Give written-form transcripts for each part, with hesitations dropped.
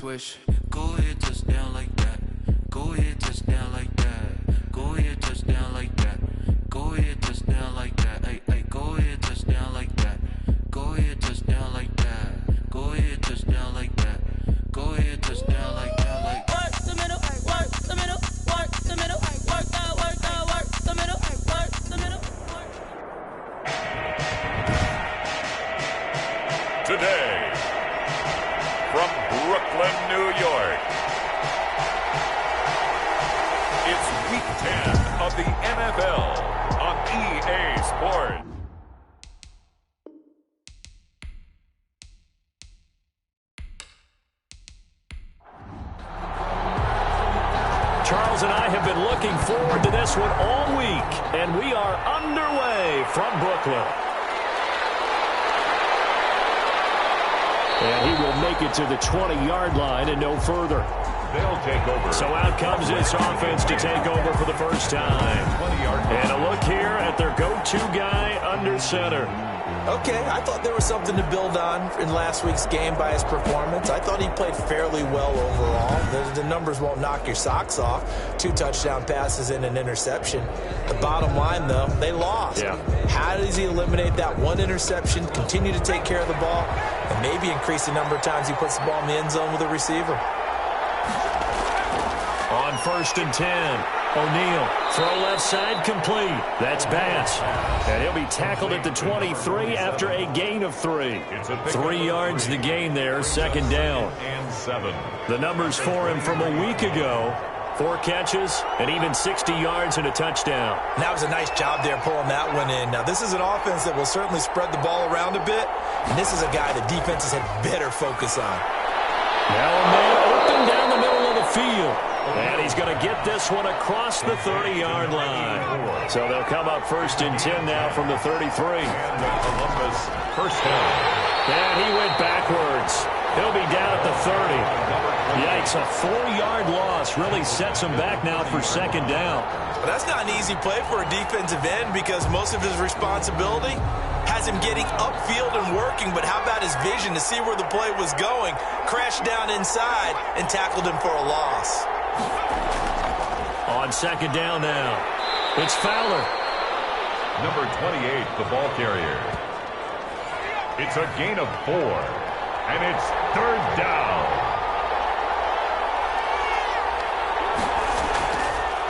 switch. Go ahead, touchdown like that. Go ahead, touchdown like that. Go ahead, touchdown like that. Go ahead, touchdown like that. Hey, hey, go ahead, touchdown like that. Go ahead, touchdown like that. Go ahead, touchdown like that. Go ahead, touchdown like that. Like work the middle, work the middle, work the middle, work the middle, work the middle. Today, from Brooklyn, New York, it's Week 10 of the NFL on EA Sports. Charles and I have been looking forward to this one all week, and we are underway from Brooklyn. And he will make it to the 20-yard line and no further. They'll take over. So out comes this offense to take over for the first time. And a look here at their go-to guy under center. Okay, I thought there was something to build on in last week's game by his performance. I thought he played fairly well overall. The numbers won't knock your socks off. 2 touchdown passes and an interception. The bottom line, though, they lost. Yeah. How does he eliminate that one interception, continue to take care of the ball, and maybe increase the number of times he puts the ball in the end zone with a receiver? On 1st and 10. O'Neal, throw left side, complete. That's Bass. And he'll be tackled at the 23 after a gain of 3. 3 yards the gain there, second down. And 7. The numbers for him from a week ago. 4 catches and even 60 yards and a touchdown. And that was a nice job there pulling that one in. Now, this is an offense that will certainly spread the ball around a bit. And this is a guy the defenses had better focus on. Now a man open down the middle of the field. And he's going to get this one across the 30-yard line. So they'll come up 1st and 10 now from the 33. And Columbus first down. And he went backwards. He'll be down at the 30. Yikes, a 4-yard loss really sets him back now for second down. Well, that's not an easy play for a defensive end because most of his responsibility has him getting upfield and working, but how about his vision to see where the play was going, crashed down inside, and tackled him for a loss. On second down now, it's Fowler. Number 28, the ball carrier. It's a gain of 4, and it's 3rd down.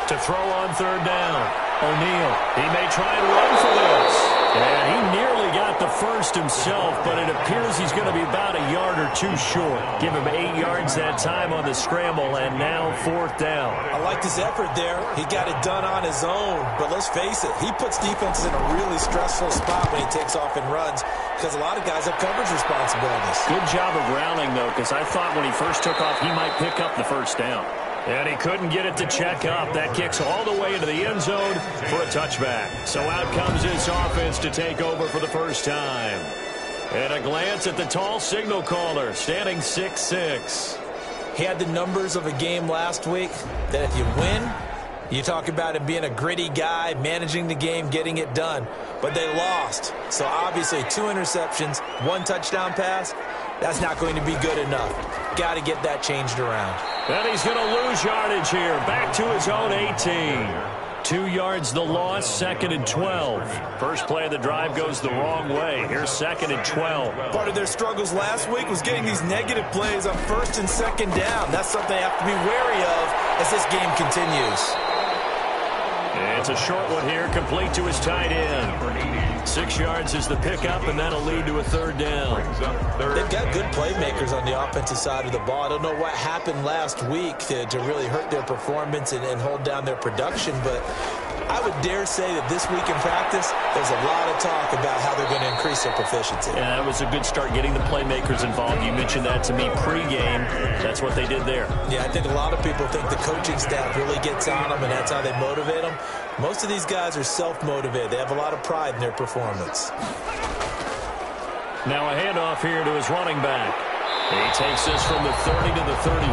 To throw on 3rd down, O'Neal. He may try and run for this. And he nearly got the first himself, but it appears he's going to be about a yard or 2 short. Give him 8 yards that time on the scramble, and now 4th down. I liked his effort there. He got it done on his own, but let's face it, he puts defenses in a really stressful spot when he takes off and runs because a lot of guys have coverage responsibilities. Good job of rounding, though, because I thought when he first took off, he might pick up the first down. And he couldn't get it to check up. That kicks all the way into the end zone for a touchback. So out comes this offense to take over for the first time. And a glance at the tall signal caller, standing 6'6". He had the numbers of a game last week that if you win, you talk about him being a gritty guy, managing the game, getting it done. But they lost. So obviously 2 interceptions, 1 touchdown pass, that's not going to be good enough. Got to get that changed around. And he's going to lose yardage here. Back to his own 18. 2 yards the loss, 2nd and 12. First play of the drive goes the wrong way. Here's 2nd and 12. Part of their struggles last week was getting these negative plays on 1st and 2nd down. That's something they have to be wary of as this game continues. It's a short one here, complete to his tight end. 6 yards is the pickup, and that'll lead to a 3rd down. They've got good playmakers on the offensive side of the ball. I don't know what happened last week to really hurt their performance and hold down their production, but I would dare say that this week in practice, there's a lot of talk about how they're going to increase their proficiency. Yeah, that was a good start getting the playmakers involved. You mentioned that to me pregame. That's what they did there. Yeah, I think a lot of people think the coaching staff really gets on them, and that's how they motivate them. Most of these guys are self-motivated. They have a lot of pride in their performance. Now a handoff here to his running back. He takes this from the 30 to the 34.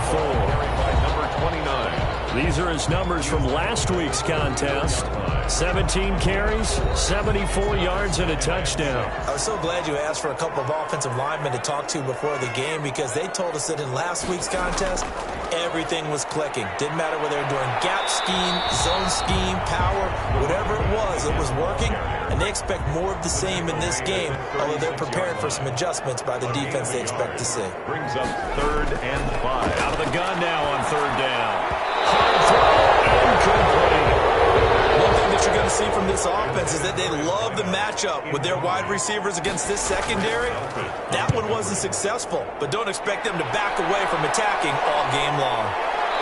Carried by number 29. These are his numbers from last week's contest. 17 carries, 74 yards, and a touchdown. I was so glad you asked for a couple of offensive linemen to talk to before the game, because they told us that in last week's contest, everything was clicking. Didn't matter whether they were doing gap scheme, zone scheme, power, whatever it was working. And they expect more of the same in this game, although they're prepared for some adjustments by the defense they expect to see. Brings up 3rd and 5. Out of the gun now on 3rd down. Hard throw, incomplete. One thing that you're going to see from this offense is that they love the matchup with their wide receivers against this secondary. That one wasn't successful, but don't expect them to back away from attacking all game long.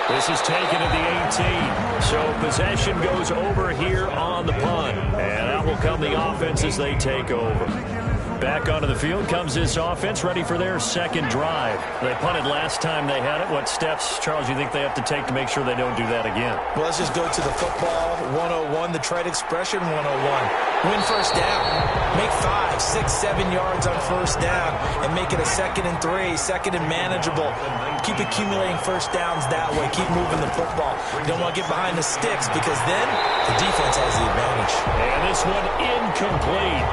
This is taken at the 18. So possession goes over here on the punt. And out will come the offense as they take over. Back onto the field comes this offense, ready for their second drive. They punted last time they had it. What steps, Charles, you think they have to take to make sure they don't do that again? Well, let's just go to the football 101, the trade expression 101. Win first down. Make 5, 6, 7 yards on first down and make it a 2nd and 3, 2nd and manageable. Keep accumulating first downs that way. Keep moving the football. You don't want to get behind the sticks, because then the defense has the advantage. And this one incomplete.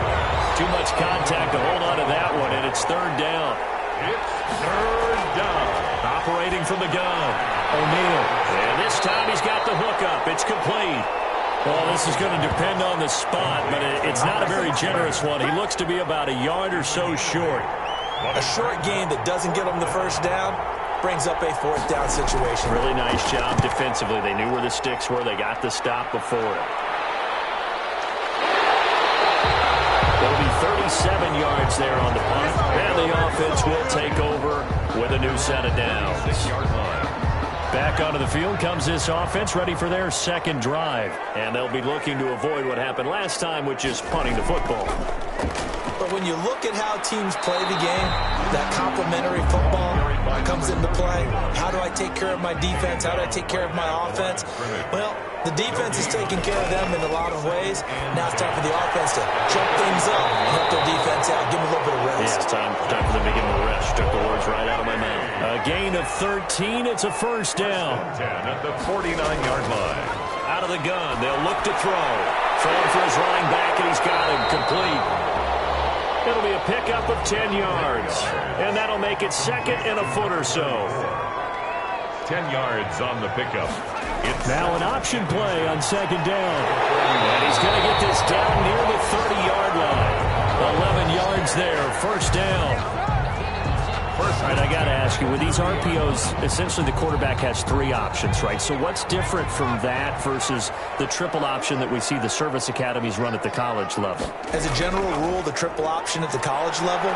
Too much contact to hold on to that one, and it's 3rd down. It's 3rd down. Operating from the gun, O'Neal. And this time he's got the hook up. It's complete. Well, this is going to depend on the spot, but it's not a very generous one. He looks to be about a yard or so short. A short game that doesn't get them the first down brings up a 4th down situation. Really nice job defensively. They knew where the sticks were. They got the stop before it. There'll be 37 yards there on the punt, and the offense will take over with a new set of downs. 6-yard line. Back onto the field comes this offense, ready for their second drive. And they'll be looking to avoid what happened last time, which is punting the football. But when you look at how teams play the game, that complementary football comes into play. How do I take care of my defense? How do I take care of my offense? Well, the defense is taking care of them in a lot of ways. Now it's time for the offense to jump things up and help their defense out. Give them a little bit of rest. Yeah, it's time for them to give them a rest. Took the words right out of my mouth. A gain of 13. It's a first down. 10 at the 49-yard line. Out of the gun. They'll look to throw. Throwing for his running back, and he's got him complete. It'll be a pickup of 10 yards. And that'll make it 2nd and a foot or so. 10 yards on the pickup. It's now an option play on 2nd down. And he's going to get this down near the 30-yard line. 11 yards there, first down. All right, I got to ask you, with these RPOs, essentially the quarterback has 3 options, right? So what's different from that versus the triple option that we see the service academies run at the college level? As a general rule, the triple option at the college level,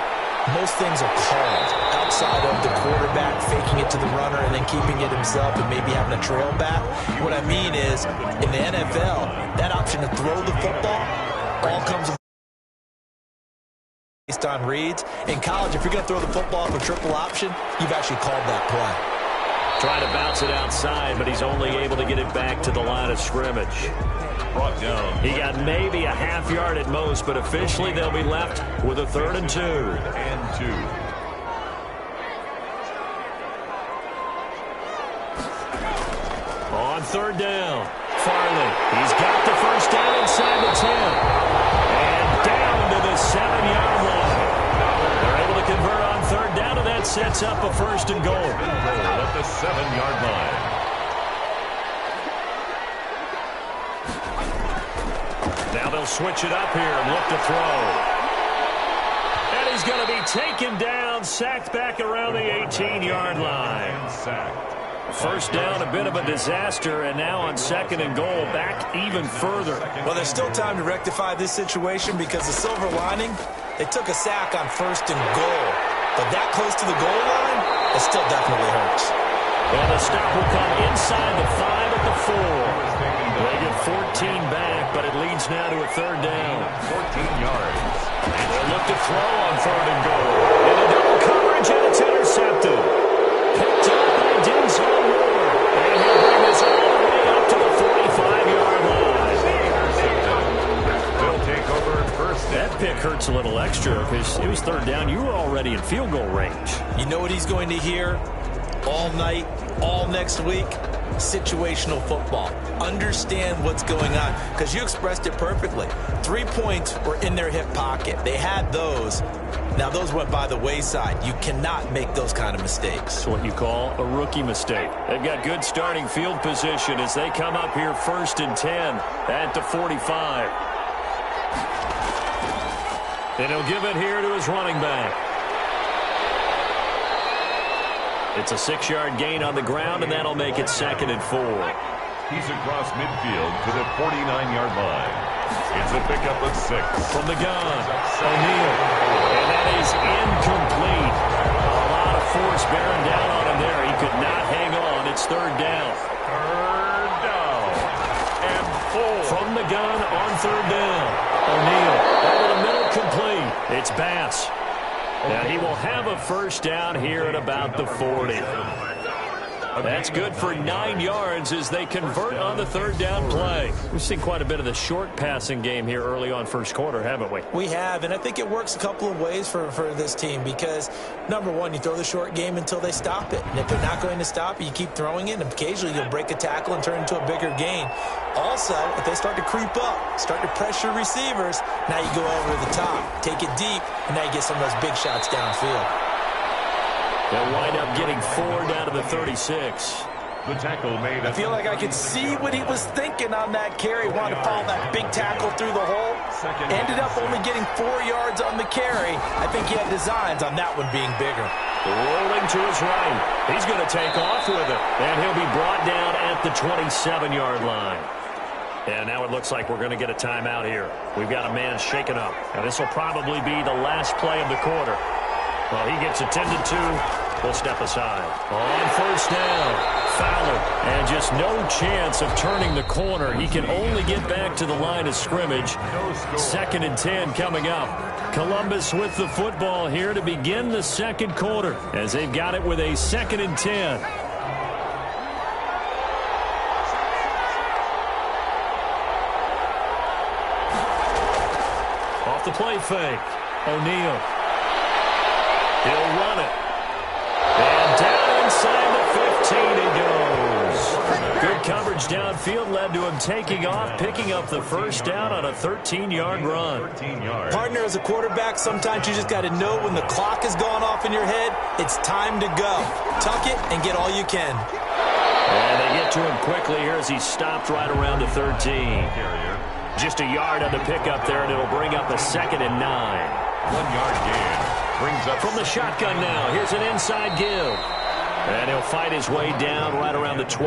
most things are called outside of the quarterback faking it to the runner and then keeping it himself and maybe having a trail back. What I mean is, in the NFL, that option to throw the football all comes based on reads. In college, if you're going to throw the football for triple option, you've actually called that play. Trying to bounce it outside, but he's only able to get it back to the line of scrimmage. brought down. He got maybe a half yard at most, but officially they'll be left with a 3rd and 2. On 3rd down, Farley. He's got the first down inside the 10. And down to the 7-yard line. They're able to convert on 3rd down, and that sets up a 1st and goal. At the 7-yard line. Now they'll switch it up here and look to throw. And he's going to be taken down, sacked back around the 18-yard line. Sacked. First down, a bit of a disaster, and now on 2nd and goal, back even further. Well, there's still time to rectify this situation because the silver lining, they took a sack on 1st and goal. But that close to the goal line, it still definitely hurts. And the stop will come inside the 5 at the 4. They get 14 back, but it leads now to a 3rd down. 14 yards. They'll look to throw on 3rd and goal. In a double coverage, and it's intercepted. Picked up by Denzel Moore. And he'll bring this all the way up to the 45-yard line. They'll take over at 1st. That pick hurts a little extra because it was 3rd down. You were already in field goal range. You know what he's going to hear? all night, all next week, situational football. Understand what's going on, because you expressed it perfectly. 3 points were in their hip pocket. They had those. Now, those went by the wayside. You cannot make those kind of mistakes. It's what you call a rookie mistake. They've got good starting field position as they come up here 1st and 10 at the 45. And he'll give it here to his running back. It's a 6-yard gain on the ground, and that'll make it 2nd and 4. He's across midfield to the 49-yard line. It's a pickup of 6. From the gun, O'Neal. And that is incomplete. A lot of force bearing down on him there. He could not hang on. It's 3rd down. 3rd down. And 4. From the gun on 3rd down. O'Neal over the middle, complete. It's Bass. And he will have a 1st down here at about the 40. That's good for 9 yards as they convert on the 3rd down play. We've seen quite a bit of the short passing game here early on 1st quarter, haven't we? We have, and I think it works a couple of ways for this team because, number one, you throw the short game until they stop it. And if they're not going to stop it, you keep throwing it, and occasionally you'll break a tackle and turn it into a bigger gain. Also, if they start to creep up, start to pressure receivers, now you go over the top, take it deep, and now you get some of those big shots downfield. They'll wind up getting 4 down to the 36. The tackle made. I feel like I could see what he was thinking on that carry. Wanted to follow that big tackle through the hole. Ended up only getting 4 yards on the carry. I think he had designs on that one being bigger. Rolling to his right. He's going to take off with it. And he'll be brought down at the 27-yard line. And now it looks like we're going to get a timeout here. We've got a man shaken up. Now this will probably be the last play of the quarter. Well, he gets attended to. We'll step aside. On 1st down, Fowler. And just no chance of turning the corner. He can only get back to the line of scrimmage. 2nd and 10 coming up. Columbus with the football here to begin the 2nd quarter as they've got it with a 2nd and 10. Off the play fake. O'Neal. He'll run it. And down inside the 15 he goes. Good coverage downfield led to him taking off, picking up the 1st down on a 13-yard run. Partner, as a quarterback, sometimes you just got to know when the clock has gone off in your head, it's time to go. Tuck it and get all you can. And they get to him quickly here as he stopped right around the 13. Just a yard on the pickup there, and it'll bring up a 2nd and 9. 1-yard gain. Brings up from the shotgun now. Here's an inside give. And he'll fight his way down right around the 12.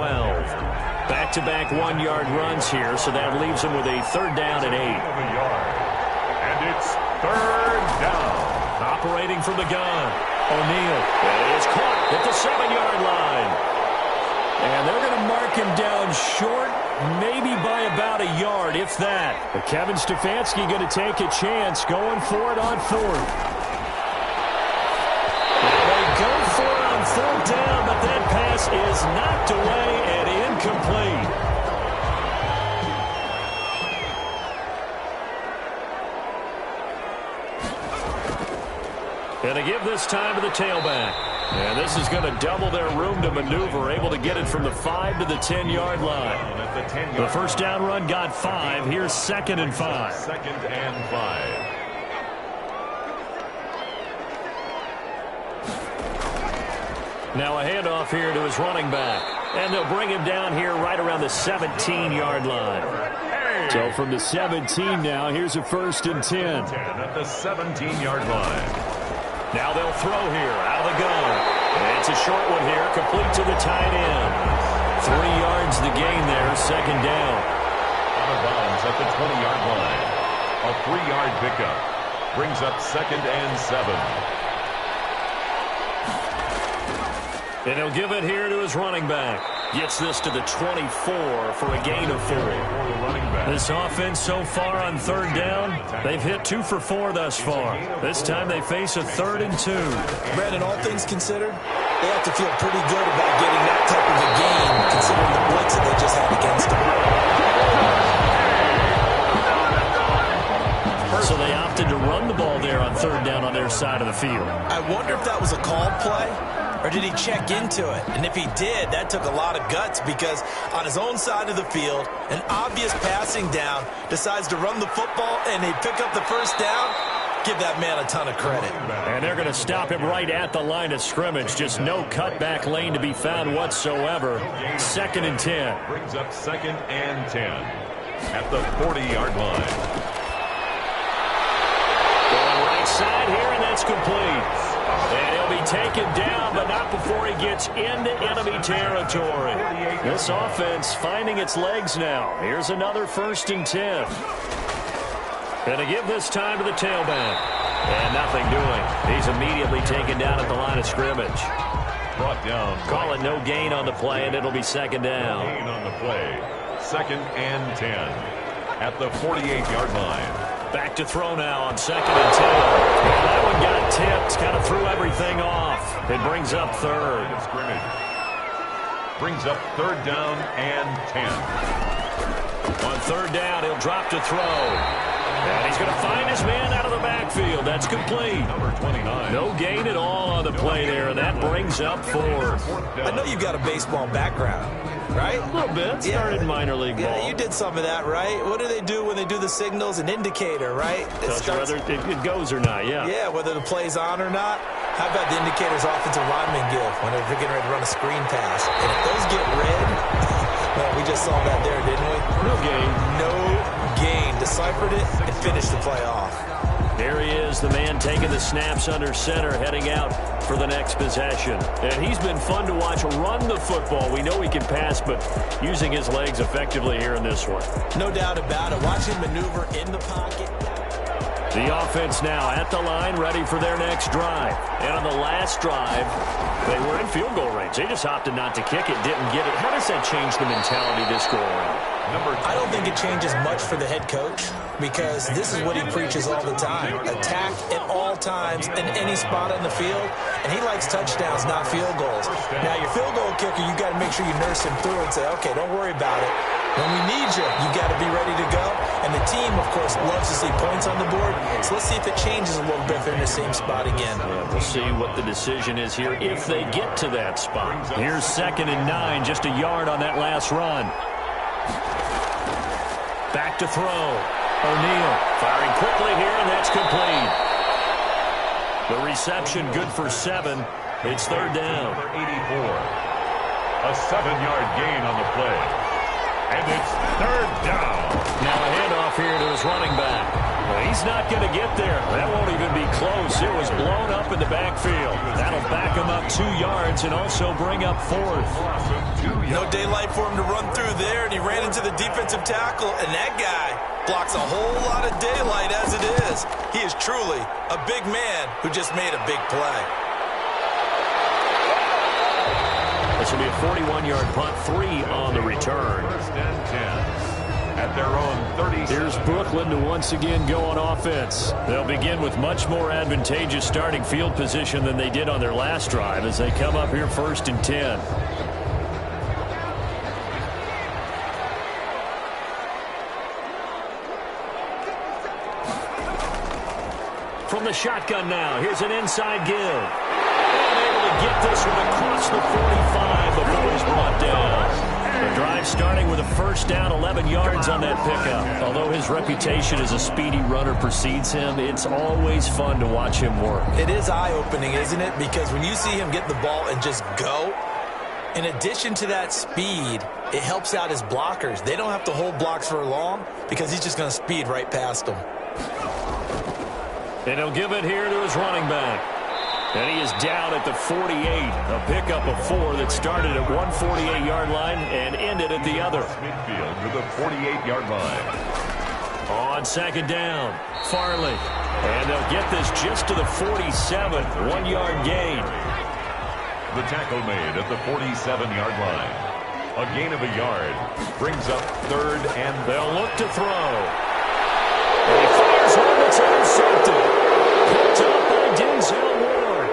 Back-to-back 1-yard runs here, so that leaves him with a 3rd down and 8. And it's 3rd down. Operating from the gun. O'Neal. And it's caught at the 7-yard line. And they're going to mark him down short, maybe by about a yard, if that. But Kevin Stefanski going to take a chance, going for it on 4th. Go for it on 4th down, but that pass is knocked away and incomplete. And they give this time to the tailback. And this is going to double their room to maneuver, able to get it from the 5 to the 10-yard line. The 1st down run got 5. Here's 2nd and 5. 2nd and 5. Now a handoff here to his running back. And they'll bring him down here right around the 17-yard line. So from the 17 now, here's a 1st and 10. At the 17-yard line. Now they'll throw here out of the gun. And it's a short one here, complete to the tight end. 3 yards the gain there, 2nd down. Out of bounds at the 20-yard line. A 3-yard pickup. Brings up 2nd and 7. And he'll give it here to his running back. Gets this to the 24 for a gain of 4. This offense so far on 3rd down, they've hit 2 for 4 thus far. This time they face a 3rd and 2. Brandon, all things considered, they have to feel pretty good about getting that type of a gain, considering the blitz that they just had against them. So they opted to run the ball there on 3rd down on their side of the field. I wonder if that was a called play. or did he check into it? And if he did, that took a lot of guts because on his own side of the field, an obvious passing down, decides to run the football and they pick up the first down. Give that man a ton of credit. And they're going to stop him right at the line of scrimmage. Just no cutback lane to be found whatsoever. 2nd and 10. Brings up 2nd and 10 at the 40-yard line. Going right side here, and that's complete. And he'll be taken down, but not before he gets into enemy territory. This offense finding its legs now. Here's another 1st and 10. Going to give this time to the tailback. And nothing doing. He's immediately taken down at the line of scrimmage. Brought down. Call it no gain on the play, and it'll be 2nd down. No gain on the play. 2nd and 10 at the 48-yard line. Back to throw now on 2nd and 10. And that one got tipped. Kind of threw everything off. It brings up 3rd. Scrimmage. Brings up 3rd down and 10. On 3rd down, he'll drop to throw. And he's going to find his man out of the backfield. That's complete. Number 29. No gain at all on the play there, and that brings up 4th. I know you've got a baseball background, right? A little bit. Started minor league ball. Yeah, you did some of that, right? What do they do when they do the signals? An indicator, right? Tells you whether it goes or not, yeah. Yeah, whether the play's on or not. How about the indicators offensive linemen give when they're getting ready to run a screen pass? And if those get red, well, we just saw that there, didn't we? No gain. No gain. Deciphered it and finished the play off. There he is, the man taking the snaps under center, heading out for the next possession. And he's been fun to watch run the football. We know he can pass, but using his legs effectively here in this one. No doubt about it. Watch him maneuver in the pocket. The offense now at the line, ready for their next drive. And on the last drive, they were in field goal range. They just opted not to kick it, didn't get it. How does that change the mentality this go around? I don't think it changes much for the head coach because this is what he preaches all the time. Attack at all times in any spot on the field, and he likes touchdowns, not field goals. Now, your field goal kicker, you got to make sure you nurse him through and say, okay, don't worry about it. When we need you, you got to be ready to go. And the team, of course, loves to see points on the board. So let's see if it changes a little bit if they're in the same spot again. Yeah, we'll see what the decision is here if they get to that spot. Here's 2nd and 9, just a yard on that last run. Back to throw. O'Neal firing quickly here, and that's complete. The reception good for 7. It's 3rd down. Number 84. A 7-yard gain on the play. And it's 3rd down. Now a handoff here to his running back. Well, he's not going to get there. That won't even be close. It was blown up in the backfield. That'll back him up 2 yards and also bring up 4th. No daylight for him to run through there, and he ran into the defensive tackle, and that guy blocks a whole lot of daylight as it is. He is truly a big man who just made a big play. This will be a 41-yard punt, 3 on the return. 1st and 10 at their own 30. Here's Brooklyn to once again go on offense. They'll begin with much more advantageous starting field position than they did on their last drive as they come up here 1st and 10. From the shotgun now, here's an inside give. And able to get this one across the 45 before he's brought down. The drive starting with a 1st down, 11 yards on that pickup. Although his reputation as a speedy runner precedes him, it's always fun to watch him work. It is eye-opening, isn't it? Because when you see him get the ball and just go, in addition to that speed, it helps out his blockers. They don't have to hold blocks for long because he's just going to speed right past them. And he'll give it here to his running back. And he is down at the 48. A pickup of 4 that started at 148-yard line and ended at the other. Midfield to the 48-yard line. On 2nd down, Farley. And they'll get this just to the 47. 1-yard gain. The tackle made at the 47-yard line. A gain of a yard brings up 3rd and they'll look to throw. And he fires one that's intercepted. Picked up by Denzel Ward.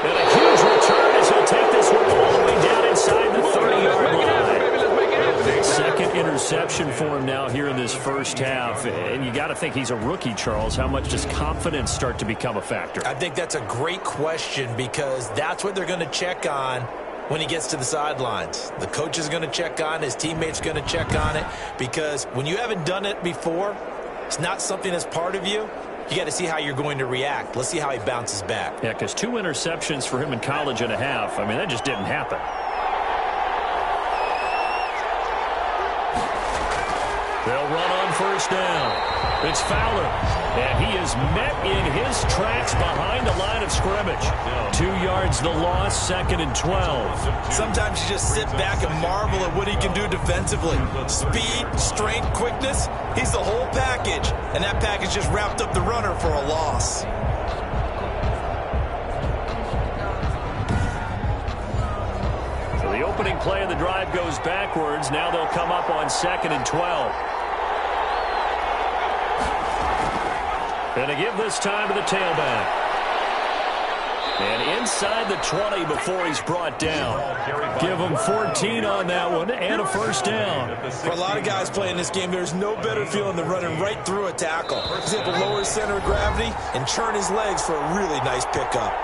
And a huge return as he'll take this one all the way down inside the 30-yard line. 2nd interception interception for him now here in this first half. And you got to think he's a rookie, Charles. How much does confidence start to become a factor? I think that's a great question because that's what they're going to check on when he gets to the sidelines. The coach is going to check on it. His teammates are going to check on it because when you haven't done it before, it's not something that's part of you. You got to see how you're going to react. Let's see how he bounces back. Yeah, because 2 interceptions for him in college and a half. I mean, that just didn't happen. They'll run on first down. It's Fowler, and he is met in his tracks behind the line of scrimmage. 2 yards the loss, 2nd and 12. Sometimes you just sit back and marvel at what he can do defensively. Speed, strength, quickness, he's the whole package. And that package just wrapped up the runner for a loss. So the opening play of the drive goes backwards. Now they'll come up on 2nd and 12. And to give this time to the tailback. And inside the 20 before he's brought down. Give him 14 on that one and a first down. For a lot of guys playing this game, there's no better feeling than running right through a tackle. He's able to lower his center of gravity and churn his legs for a really nice pickup.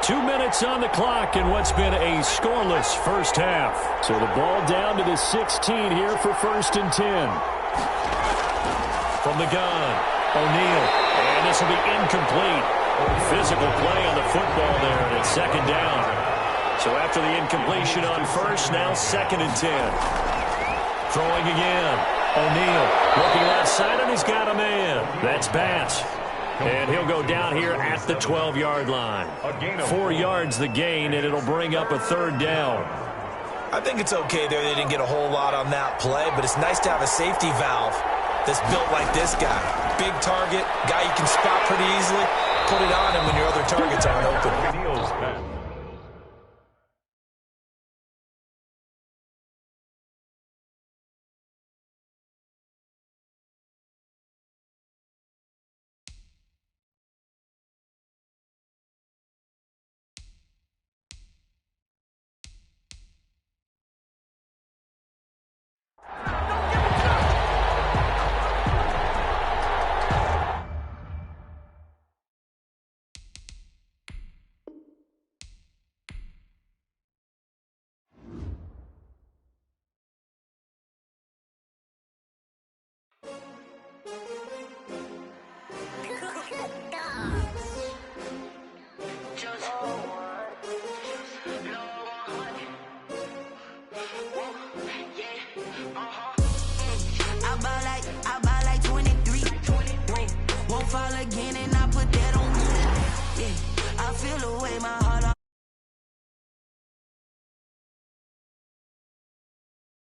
2 minutes on the clock in what's been a scoreless first half. So the ball down to the 16 here for 1st and 10. From the gun, O'Neal. And this will be incomplete. Physical play on the football there, and it's 2nd down. So after the incompletion on first, now 2nd and 10. Throwing again. O'Neal looking left side, and he's got a man. That's Bass. And he'll go down here at the 12-yard line. 4 yards the gain, and it'll bring up a 3rd down. I think it's okay there. They didn't get a whole lot on that play, but it's nice to have a safety valve that's built like this guy. Big target, guy you can spot pretty easily. Put it on him when your other targets aren't open. I buy like 23. Won't fall again and I put that on me. Yeah, I feel the way my heart